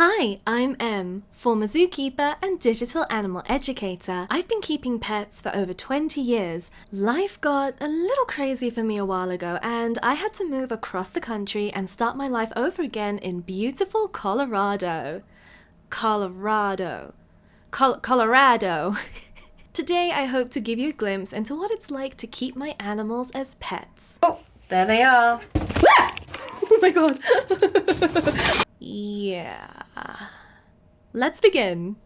Hi, I'm Em, former zookeeper and digital animal educator. I've been keeping pets for over 20 years. Life got a little crazy for me a while ago, and I had to move across the country and start my life over again in beautiful Colorado. Colorado. Today I hope to give you a glimpse into what it's like to keep my animals as pets. Oh, there they are. Oh my god. Yeah. Let's begin.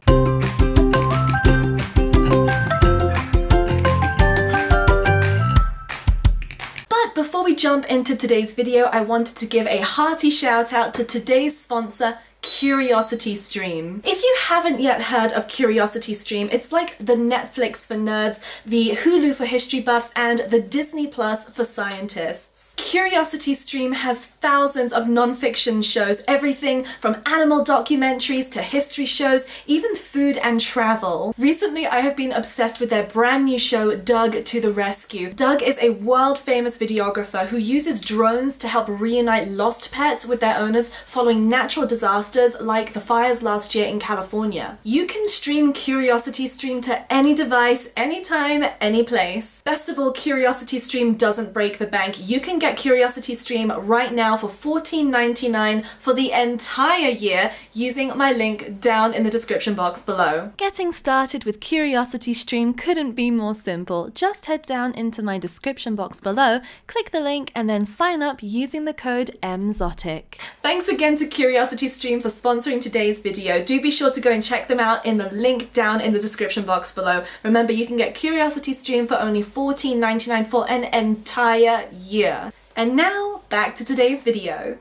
But before we jump into today's video, I wanted to give a hearty shout out to today's sponsor, CuriosityStream. If you haven't yet heard of CuriosityStream, it's like the Netflix for nerds, the Hulu for history buffs, and the Disney Plus for scientists. CuriosityStream has thousands of non-fiction shows, everything from animal documentaries to history shows, even food and travel. Recently, I have been obsessed with their brand new show, Doug to the Rescue. Doug is a world-famous videographer who uses drones to help reunite lost pets with their owners following natural disasters like the fires last year in California. You can stream CuriosityStream to any device, anytime, any place. Best of all, CuriosityStream doesn't break the bank. You can get CuriosityStream right now for $14.99 for the entire year using my link down in the description box below. Getting started with CuriosityStream couldn't be more simple. Just head down into my description box below, click the link, and then sign up using the code Emzotic. Thanks again to CuriosityStream for sponsoring today's video. Do be sure to go and check them out in the link down in the description box below. Remember, you can get CuriosityStream for only $14.99 for an entire year. And now, back to today's video.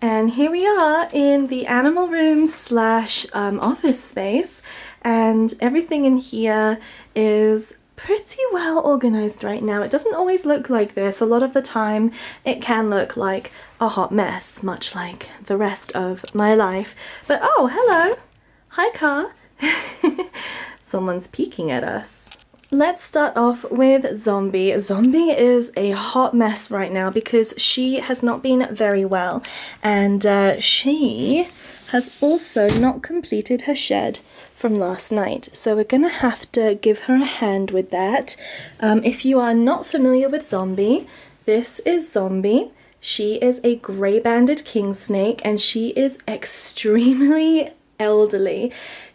And here we are in the animal room slash office space, and everything in here is pretty well organized right now. It doesn't always look like this. A lot of the time it can look like a hot mess, much like the rest of my life. But oh, hello! Hi, car! Someone's peeking at us. Let's start off with Zombie. Zombie is a hot mess right now because she has not been very well, and she has also not completed her shed from last night, so we're gonna have to give her a hand with that. If you are not familiar with Zombie, this is Zombie. She is a grey-banded kingsnake, and she is extremely elderly.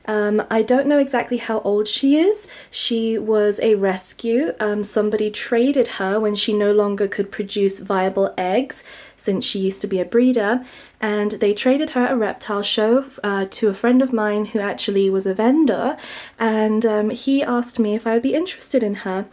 I don't know exactly how old she is. She was a rescue. Somebody traded her when she no longer could produce viable eggs, since she used to be a breeder, and they traded her a reptile show to a friend of mine who actually was a vendor, and he asked me if I would be interested in her.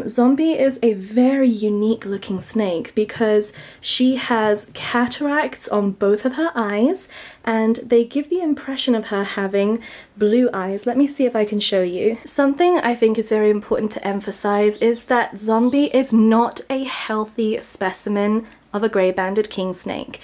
Zombie is a very unique looking snake because she has cataracts on both of her eyes, and they give the impression of her having blue eyes. Let me see if I can show you. Something I think is very important to emphasize is that Zombie is not a healthy specimen of a grey-banded kingsnake.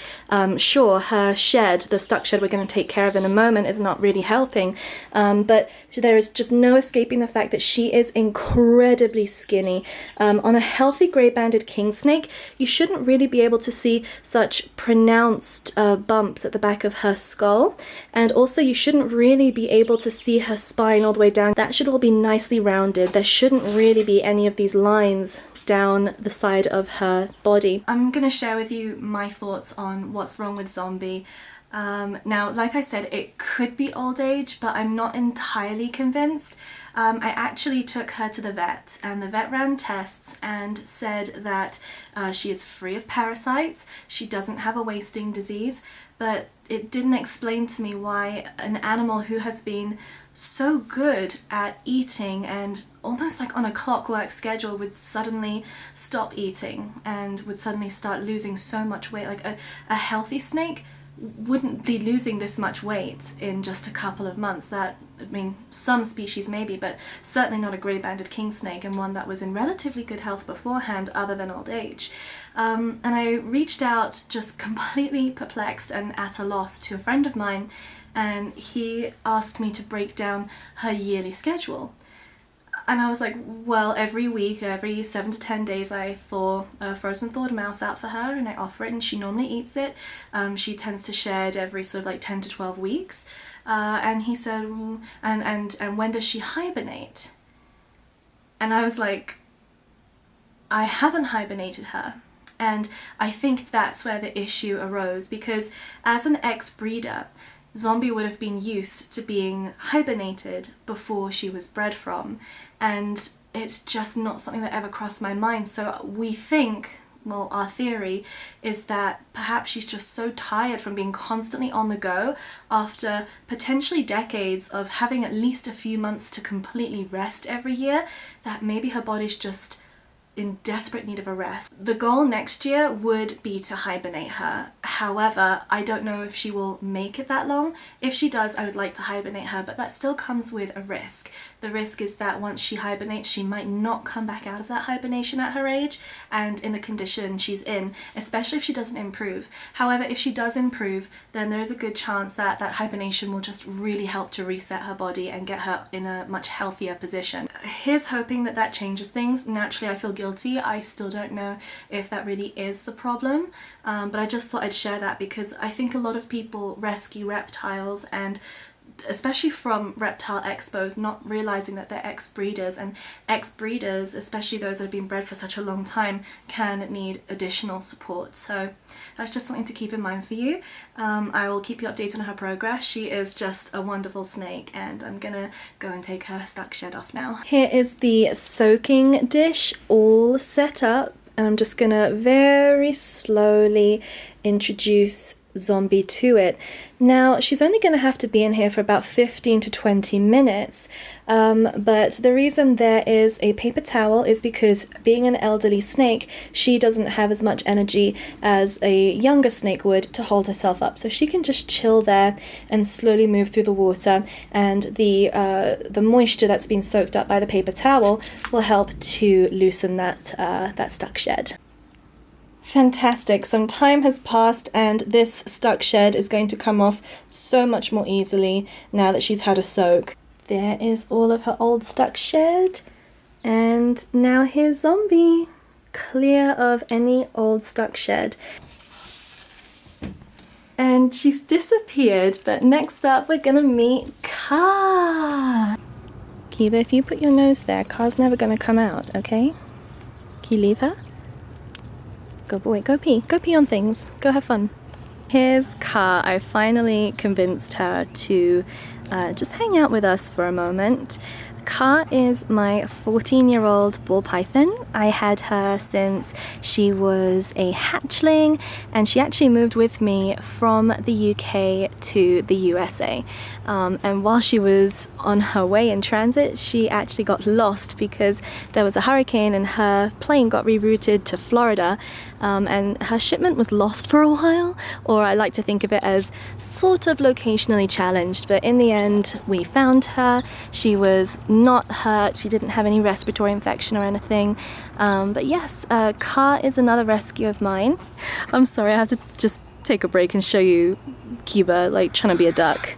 Sure, her shed, the stuck shed we're going to take care of in a moment, is not really helping, but there is just no escaping the fact that she is incredibly skinny. On a healthy grey-banded kingsnake, you shouldn't really be able to see such pronounced bumps at the back of her skull, and also you shouldn't really be able to see her spine all the way down. That should all be nicely rounded. There shouldn't really be any of these lines down the side of her body. I'm gonna share with you my thoughts on what's wrong with Zombie. Now, like I said, it could be old age, but I'm not entirely convinced. I actually took her to the vet, and the vet ran tests and said that she is free of parasites, she doesn't have a wasting disease, but it didn't explain to me why an animal who has been so good at eating and almost like on a clockwork schedule would suddenly stop eating and would suddenly start losing so much weight. Like a healthy snake wouldn't be losing this much weight in just a couple of months. That, I mean, some species maybe, but certainly not a grey-banded kingsnake, and one that was in relatively good health beforehand other than old age. And I reached out just completely perplexed and at a loss to a friend of mine, and he asked me to break down her yearly schedule. And I was like, well, every week, every 7 to 10 days, I thaw a frozen thawed mouse out for her and I offer it and she normally eats it. She tends to shed every sort of like 10 to 12 weeks. And he said, and when does she hibernate? And I was like, I haven't hibernated her. And I think that's where the issue arose, because as an ex-breeder, Zombie would have been used to being hibernated before she was bred from, and it's just not something that ever crossed my mind. So we think, well, our theory is that perhaps she's just so tired from being constantly on the go after potentially decades of having at least a few months to completely rest every year, that maybe her body's just in desperate need of a rest. The goal next year would be to hibernate her. However, I don't know if she will make it that long. If she does, I would like to hibernate her, but that still comes with a risk. The risk is that once she hibernates, she might not come back out of that hibernation at her age and in the condition she's in, especially if she doesn't improve. However, if she does improve, then there is a good chance that that hibernation will just really help to reset her body and get her in a much healthier position. Here's hoping that that changes things. Naturally, I feel guilty. I still don't know if that really is the problem, but I just thought I'd share that because I think a lot of people rescue reptiles, and especially from reptile expos, not realizing that they're ex-breeders, and ex-breeders, especially those that have been bred for such a long time, can need additional support. So that's just something to keep in mind for you. I will keep you updated on her progress. She is just a wonderful snake, and I'm gonna go and take her stuck shed off now. Here is the soaking dish all set up, and I'm just gonna very slowly introduce Zombie to it. Now, she's only going to have to be in here for about 15 to 20 minutes, but the reason there is a paper towel is because, being an elderly snake, she doesn't have as much energy as a younger snake would to hold herself up, so she can just chill there and slowly move through the water, and the moisture that's been soaked up by the paper towel will help to loosen that stuck shed. Fantastic, some time has passed and this stuck shed is going to come off so much more easily now that she's had a soak. There is all of her old stuck shed, and now here's Zombie, clear of any old stuck shed. And she's disappeared, but next up we're gonna meet Car. Kiba, if you put your nose there, Car's never gonna come out, okay? Can you leave her? Go boy, go pee on things, go have fun. Here's Car. I finally convinced her to just hang out with us for a moment. Car is my 14-year-old ball python. I had her since she was a hatchling, and she actually moved with me from the UK to the USA. And while she was on her way in transit, she actually got lost because there was a hurricane and her plane got rerouted to Florida, and her shipment was lost for a while, or I like to think of it as sort of locationally challenged, but in the end we found her. She was not hurt, she didn't have any respiratory infection or anything, but yes, Car is another rescue of mine. I'm sorry, I have to just take a break and show you Kiba like trying to be a duck.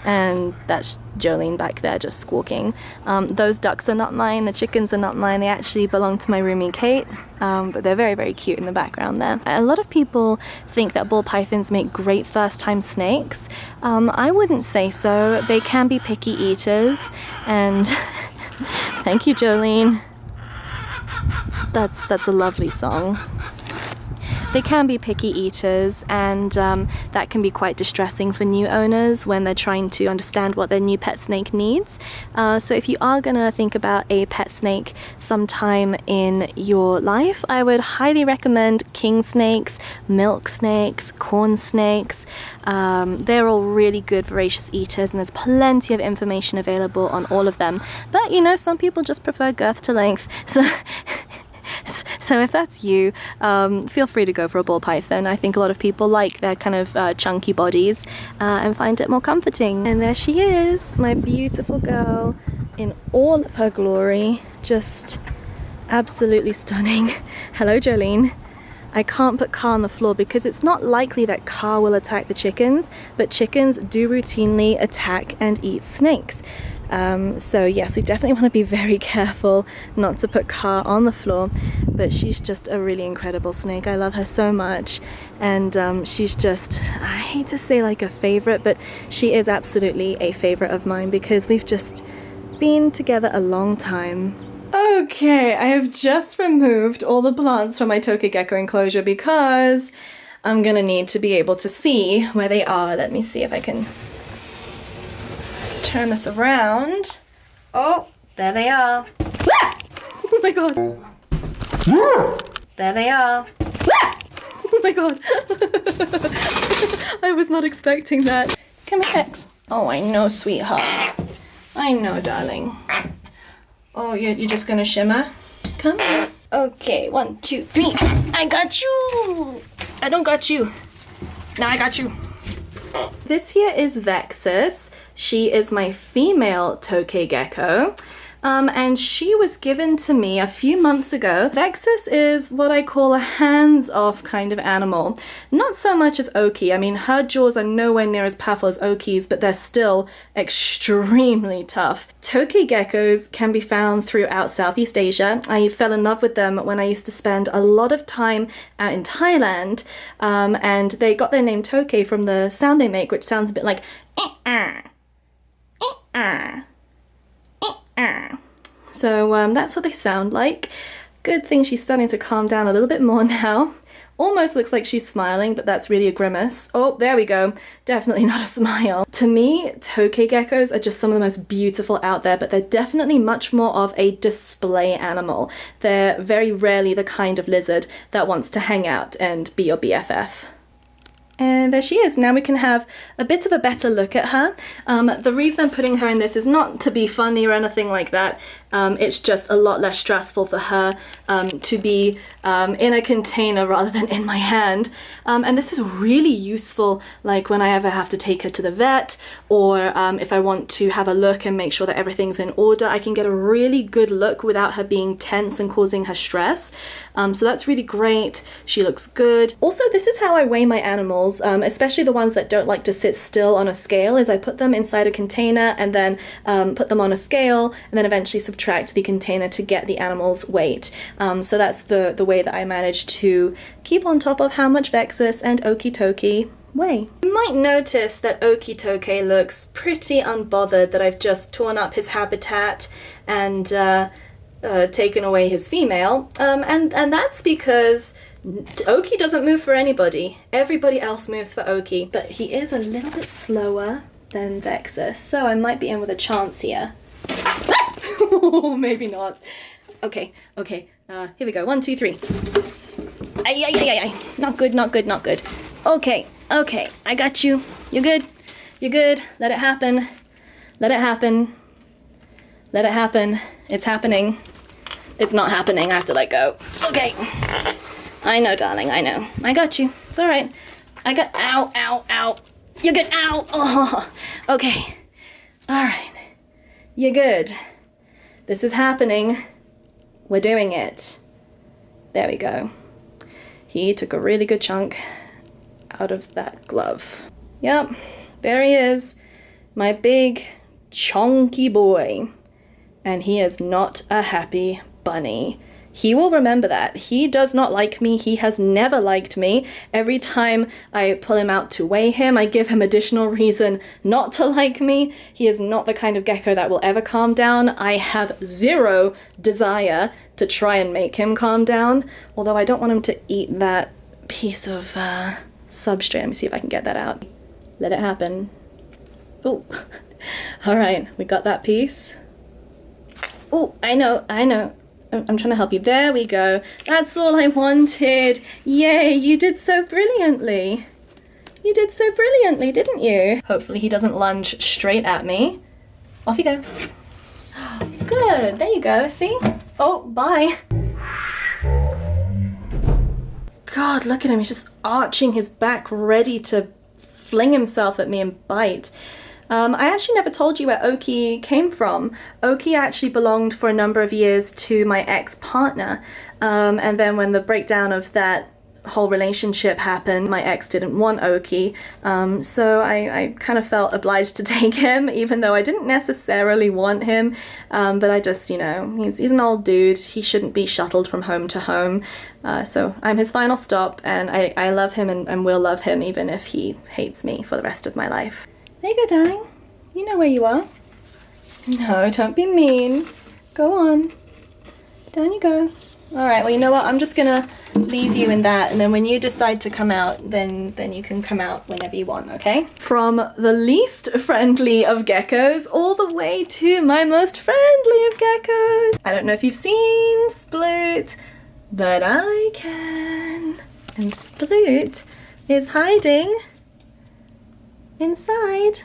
And that's Jolene back there just squawking. Those ducks are not mine, the chickens are not mine, they actually belong to my roomie Kate, but they're very, very cute in the background there. A lot of people think that ball pythons make great first-time snakes. I wouldn't say so. They can be picky eaters, and thank you, Jolene. That's a lovely song. They can be picky eaters, and that can be quite distressing for new owners when they're trying to understand what their new pet snake needs. So if you are going to think about a pet snake sometime in your life, I would highly recommend king snakes, milk snakes, corn snakes. They're all really good voracious eaters, and there's plenty of information available on all of them. But you know, some people just prefer girth to length. So if that's you, feel free to go for a ball python. I think a lot of people like their kind of chunky bodies and find it more comforting. And there she is, my beautiful girl in all of her glory. Just absolutely stunning. Hello, Jolene. I can't put Car on the floor because it's not likely that Car will attack the chickens, but chickens do routinely attack and eat snakes. So yes, we definitely want to be very careful not to put Car on the floor, but she's just a really incredible snake. I love her so much, and she's just, I hate to say like a favorite, but she is absolutely a favorite of mine because we've just been together a long time. Okay, I have just removed all the plants from my Tokay Gecko enclosure because I'm gonna need to be able to see where they are. Let me see if I can turn this around. Oh, there they are. Oh my god. There they are. Oh my god. I was not expecting that. Come here, Vex. Oh, I know, sweetheart. I know, darling. Oh, you're just gonna shimmer? Come here. Okay, 1, 2, 3. I got you! I don't got you. Now I got you. This here is Vexxus. She is my female Tokay Gecko. And she was given to me a few months ago. Vexxus is what I call a hands-off kind of animal. Not so much as Okey. I mean, her jaws are nowhere near as powerful as Okey's, but they're still extremely tough. Tokay geckos can be found throughout Southeast Asia. I fell in love with them when I used to spend a lot of time out in Thailand, and they got their name Tokay from the sound they make, which sounds a bit like so that's what they sound like. Good thing she's starting to calm down a little bit more now. Almost looks like she's smiling, but that's really a grimace. Oh, there we go. Definitely not a smile. To me, Tokay geckos are just some of the most beautiful out there, but they're definitely much more of a display animal. They're very rarely the kind of lizard that wants to hang out and be your BFF. And there she is. Now we can have a bit of a better look at her. The reason I'm putting her in this is not to be funny or anything like that. It's just a lot less stressful for her to be in a container rather than in my hand. And this is really useful, like when I ever have to take her to the vet, or if I want to have a look and make sure that everything's in order, I can get a really good look without her being tense and causing her stress. So that's really great. She looks good. Also, this is how I weigh my animals. Especially the ones that don't like to sit still on a scale, is I put them inside a container and then put them on a scale and then eventually subtract the container to get the animal's weight. So that's the way that I manage to keep on top of how much Vexxus and Okey weigh. You might notice that Okey looks pretty unbothered that I've just torn up his habitat and taken away his female, and that's because Okey doesn't move for anybody. Everybody else moves for Okey, but he is a little bit slower than Vexxus, so I might be in with a chance here. Oh, maybe not. Okay, here we go. 1, 2, 3. Ay. Not good. Okay, I got you. You're good. Let it happen. It's happening. It's not happening. I have to let go. Okay. I know, darling, I know. I got you. It's all right. Ow. You're good. Ow. Oh. Okay. All right. You're good. This is happening. We're doing it. There we go. He took a really good chunk out of that glove. Yep. There he is. My big, chonky boy. And he is not a happy bunny. He will remember that. He does not like me. He has never liked me. Every time I pull him out to weigh him, I give him additional reason not to like me. He is not the kind of gecko that will ever calm down. I have zero desire to try and make him calm down, although I don't want him to eat that piece of substrate. Let me see if I can get that out. Let it happen. Oh, all right, we got that piece. Oh, I know. I'm trying to help you. There we go. That's all I wanted. Yay, you did so brilliantly. You did so brilliantly, didn't you? Hopefully he doesn't lunge straight at me. Off you go. Good, there you go, see? Oh, bye. God, look at him. He's just arching his back, ready to fling himself at me and bite. I actually never told you where Okey came from. Okey actually belonged for a number of years to my ex-partner, and then when the breakdown of that whole relationship happened, my ex didn't want Okey, so I kind of felt obliged to take him, even though I didn't necessarily want him, but I just, you know, he's an old dude, he shouldn't be shuttled from home to home, so I'm his final stop, and I love him and will love him even if he hates me for the rest of my life. There you go, darling. You know where you are. No, don't be mean. Go on. Down you go. Alright, well, you know what? I'm just gonna leave you in that, and then when you decide to come out, then you can come out whenever you want, okay? From the least friendly of geckos all the way to my most friendly of geckos. I don't know if you've seen Sploot, but I can. And Sploot is hiding inside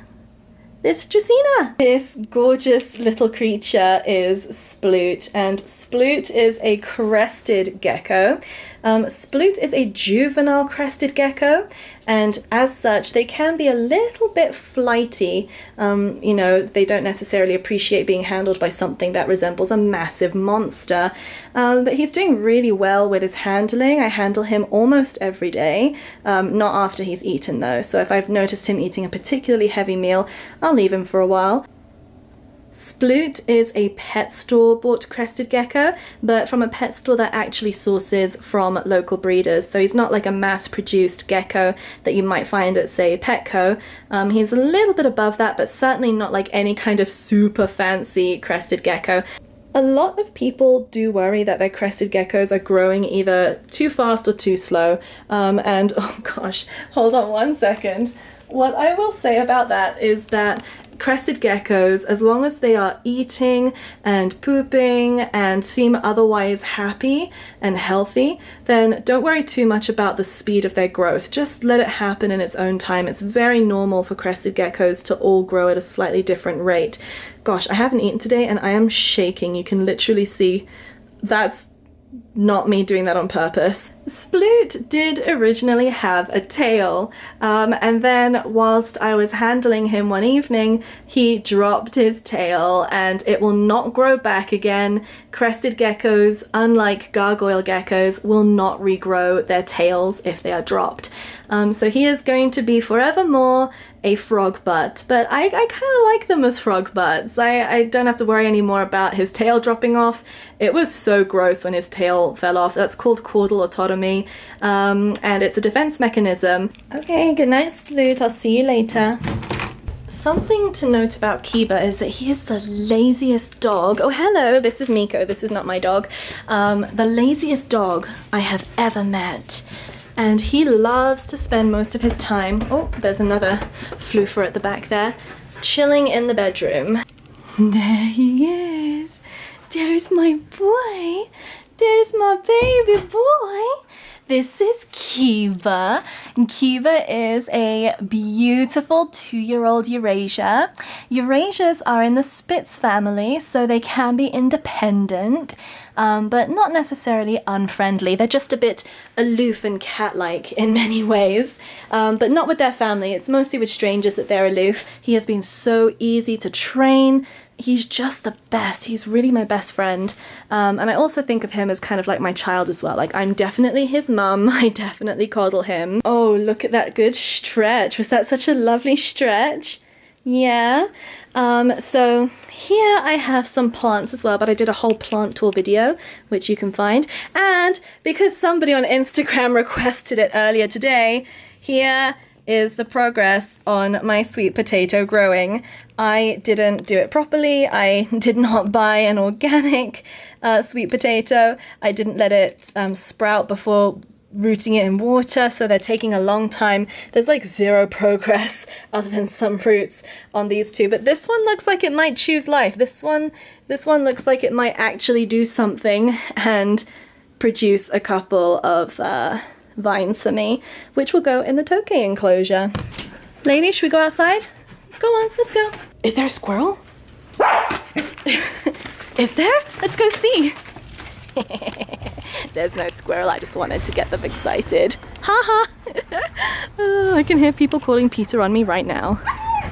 this Dracaena. This gorgeous little creature is Sploot, and Sploot is a crested gecko. Sploot is a juvenile crested gecko, and as such they can be a little bit flighty. You know, they don't necessarily appreciate being handled by something that resembles a massive monster, but he's doing really well with his handling. I handle him almost every day, not after he's eaten though, so if I've noticed him eating a particularly heavy meal, I'll leave him for a while. Sploot is a pet store bought crested gecko, but from a pet store that actually sources from local breeders. So he's not like a mass-produced gecko that you might find at, say, Petco. He's a little bit above that, but certainly not like any kind of super fancy crested gecko. A lot of people do worry that their crested geckos are growing either too fast or too slow. And oh gosh, hold on one second. What I will say about that is that crested geckos, as long as they are eating and pooping and seem otherwise happy and healthy, then don't worry too much about the speed of their growth. Just let it happen in its own time. It's very normal for crested geckos to all grow at a slightly different rate. Gosh, I haven't eaten today and I am shaking. You can literally see that's not me doing that on purpose. Sploot did originally have a tail, and then whilst I was handling him one evening, he dropped his tail and it will not grow back again. Crested geckos, unlike gargoyle geckos, will not regrow their tails if they are dropped. So he is going to be forevermore a frog butt, but I kind of like them as frog butts. I don't have to worry anymore about his tail dropping off. It was so gross when his tail fell off. That's called caudal autotomy, and it's a defense mechanism. Okay, good night, Sploot. I'll see you later. Something to note about Kiba is that he is the laziest dog. Oh, hello, this is Miko. This is not my dog. The laziest dog I have ever met. And he loves to spend most of his time, oh, there's another floofer at the back there, chilling in the bedroom. There he is. There's my boy. There's my baby boy. This is Kiba. Kiba is a beautiful 2-year-old Eurasier. Eurasiers are in the Spitz family, so they can be independent, but not necessarily unfriendly. They're just a bit aloof and cat-like in many ways, but not with their family. It's mostly with strangers that they're aloof. He has been so easy to train. He's just the best. He's really my best friend. And I also think of him as kind of like my child as well. Like, I'm definitely his mum. I definitely coddle him. Oh, look at that good stretch. Was that such a lovely stretch? Yeah. So here I have some plants as well, but I did a whole plant tour video, which you can find. And because somebody on Instagram requested it earlier today, here is the progress on my sweet potato growing. I didn't do it properly. I did not buy an organic sweet potato. I didn't let it sprout before rooting it in water, so they're taking a long time. There's like zero progress other than some roots on these two, but this one looks like it might choose life. This one looks like it might actually do something and produce a couple of vines for me, which will go in the Tokay enclosure. Ladies, should we go outside? Go on, let's go. Is there a squirrel? Is there? Let's go see. There's no squirrel, I just wanted to get them excited. Haha! Oh, I can hear people calling Peter on me right now.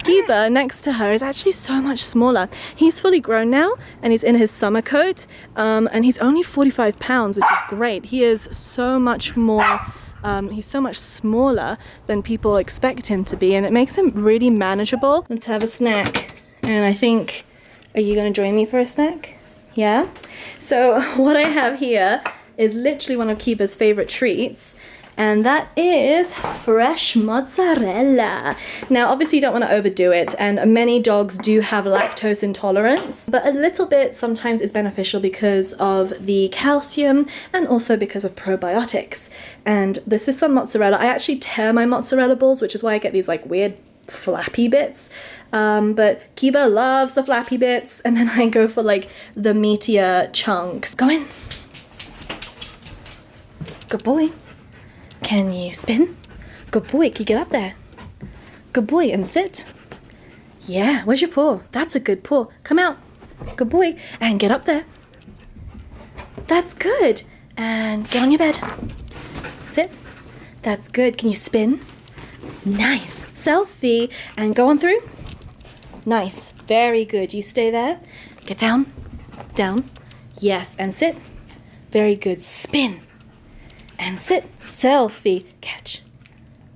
Kiba next to her is actually so much smaller. He's fully grown now and he's in his summer coat, and he's only 45 pounds, which is great. He is so much more He's so much smaller than people expect him to be, and it makes him really manageable. Let's have a snack. And I think, are you gonna join me for a snack? Yeah? So what I have here is literally one of Kiba's favorite treats, and that is fresh mozzarella. Now, obviously you don't want to overdo it, and many dogs do have lactose intolerance, but a little bit sometimes is beneficial because of the calcium and also because of probiotics. And this is some mozzarella. I actually tear my mozzarella balls, which is why I get these like weird flappy bits. But Kiba loves the flappy bits, and then I go for like the meatier chunks. Go in. Good boy. Can you spin? Good boy, can you get up there? Good boy, and sit. Yeah, where's your paw? That's a good paw. Come out. Good boy, and get up there. That's good. And get on your bed. Sit. That's good. Can you spin? Nice. Selfie, and go on through. Nice. Very good. You stay there. Get down. Down. Yes, and sit. Very good. Spin. And sit. Selfie. Catch.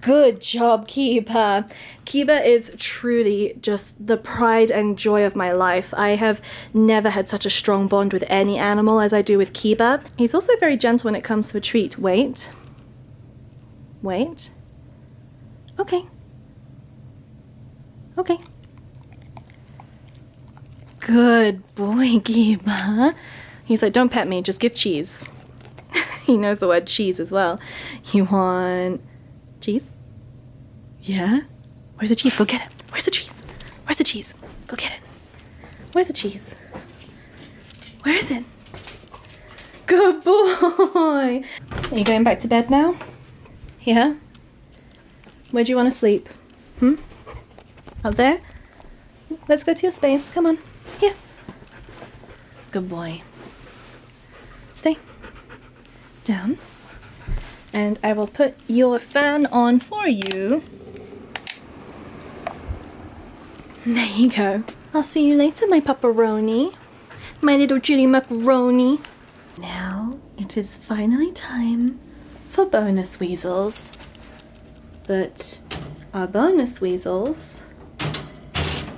Good job, Kiba. Kiba is truly just the pride and joy of my life. I have never had such a strong bond with any animal as I do with Kiba. He's also very gentle when it comes to a treat. Wait. Wait. Okay. Okay. Good boy, Kiba. He's like, don't pet me, just give cheese. He knows the word cheese as well. You want cheese? Yeah? Where's the cheese? Go get it. Where's the cheese? Where's the cheese? Go get it. Where's the cheese? Where is it? Good boy. Are you going back to bed now? Yeah? Where do you want to sleep? Up there? Let's go to your space. Come on. Here. Good boy. Stay. Down. And I will put your fan on for you. There you go. I'll see you later, my pepperoni. My little chili macaroni. Now it is finally time for Bonus Weasels. But are Bonus Weasels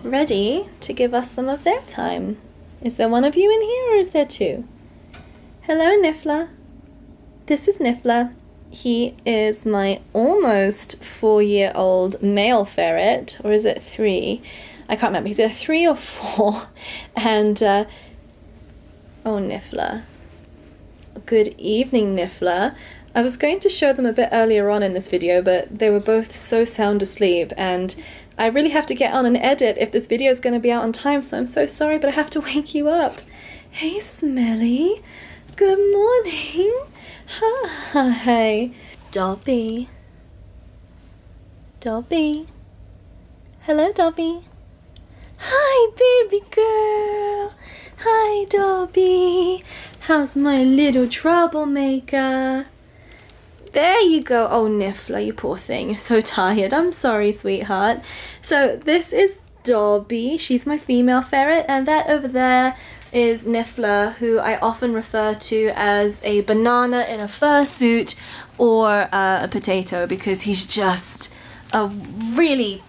ready to give us some of their time? Is there one of you in here, or is there two? Hello, Niffler. This is Niffler. He is my almost 4-year-old male ferret, or is it 3? I can't remember. He's either 3 or 4. And, oh, Niffler. Good evening, Niffler. I was going to show them a bit earlier on in this video, but they were both so sound asleep, and I really have to get on and edit if this video is going to be out on time, so I'm so sorry, but I have to wake you up. Hey, Smelly. Good morning. Hi. Dobby. Dobby. Hello, Dobby. Hi, baby girl. Hi, Dobby. How's my little troublemaker? There you go. Oh, Niffler, you poor thing. You're so tired. I'm sorry, sweetheart. So this is Dobby. She's my female ferret, and that over there is Niffler, who I often refer to as a banana in a fursuit or a potato, because he's just a really...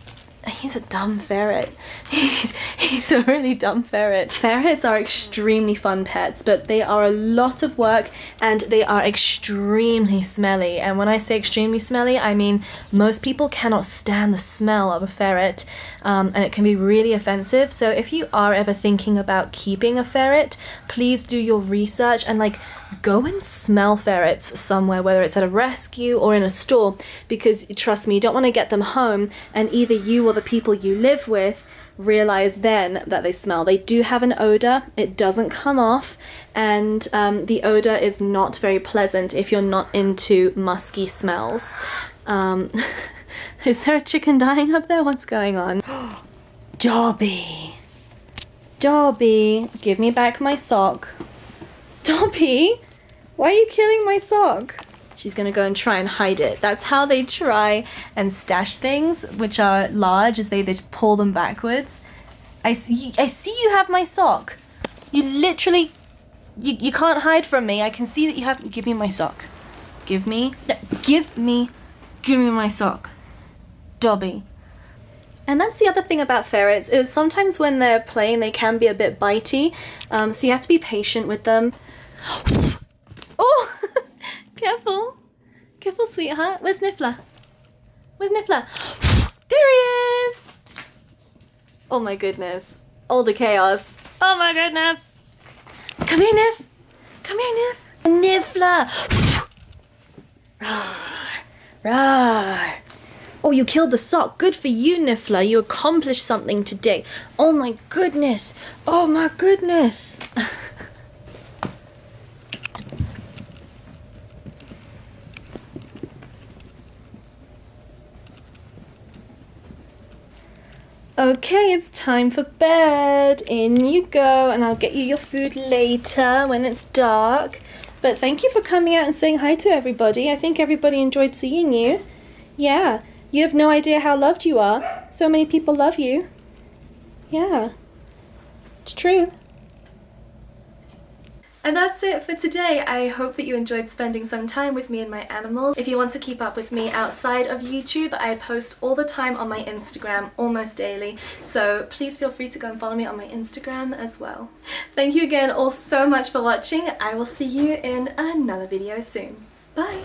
He's a dumb ferret. He's a really dumb ferret. Ferrets are extremely fun pets, but they are a lot of work and they are extremely smelly. And when I say extremely smelly, I mean most people cannot stand the smell of a ferret, and it can be really offensive. So if you are ever thinking about keeping a ferret, please do your research and go and smell ferrets somewhere, whether it's at a rescue or in a store, because trust me, you don't want to get them home and either you or the people you live with realize then that they smell. They do have an odor, it doesn't come off, and the odor is not very pleasant if you're not into musky smells. Is there a chicken dying up there? What's going on? Dobby! Dobby, give me back my sock. Dobby, why are you killing my sock? She's gonna go and try and hide it. That's how they try and stash things which are large, is they just pull them backwards. I see you have my sock. You literally, you can't hide from me. I can see that you have, give me my sock. Give me my sock. Dobby. And that's the other thing about ferrets, is sometimes when they're playing they can be a bit bitey, so you have to be patient with them. Oh! Careful. Careful, sweetheart. Where's Niffler? Where's Niffler? There he is! Oh my goodness. All the chaos. Oh my goodness! Come here, Niff! Come here, Niff! Niffler! Rawr! Rawr! Oh, you killed the sock. Good for you, Niffler. You accomplished something today. Oh my goodness. Oh my goodness. Okay, it's time for bed. In you go, and I'll get you your food later when it's dark. But thank you for coming out and saying hi to everybody. I think everybody enjoyed seeing you. Yeah. You have no idea how loved you are. So many people love you. Yeah, it's true. And that's it for today. I hope that you enjoyed spending some time with me and my animals. If you want to keep up with me outside of YouTube, I post all the time on my Instagram, almost daily. So please feel free to go and follow me on my Instagram as well. Thank you again all so much for watching. I will see you in another video soon. Bye!